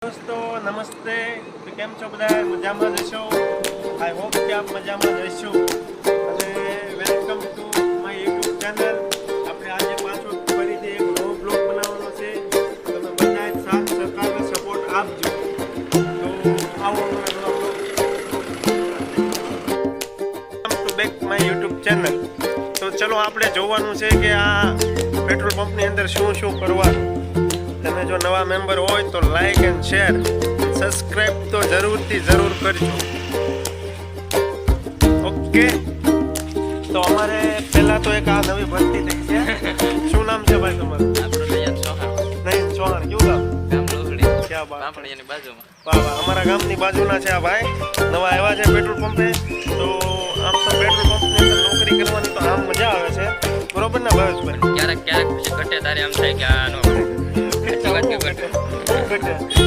दोस्तों नमस्ते तो કેમ છો બધા મજામાં જશો આઈ હોપ કે આપ મજામાં જશો અને welcome to my YouTube channel આપણે આજે પાછો ફરીથી એક નવો બ્લોગ બનાવવાનો છે તમે બધાએ સાથ સહકાર અને સપોર્ટ આપજો તો આવો અમારા blog welcome to back my YouTube channel તો ચલો આપણે જોવાનું છે કે આ પેટ્રોલ પંપની અંદર શું શું કરવાનું તમે જો નવા મેમ્બર હોય તો લાઈક એન્ડ શેર સબસ્ક્રાઇબ તો જરૂરથી જરૂર કરજો ઓકે તો અમારે પહેલા તો એક આ નવી ભરતી થઈ છે શું નામ છે ભાઈ તમારું આપણું નયન ચૌહાણ કેવું ગામ લોહડી ક્યાં બાત પાપડીની બાજુમાં વાહ વાહ અમારા ગામની બાજુના છે આ ભાઈ નવા આવ્યા છે પેટ્રોલ પંપે તો આમ તો પેટ્રોલ પંપની અંદર નોકરી કરવાની તો આમ મજા આવે છે બરોબર ને ભાવેશભાઈ ક્યારેક પછી ઘટે તારે આમ થાય કે આ નો ઘટે ઘટે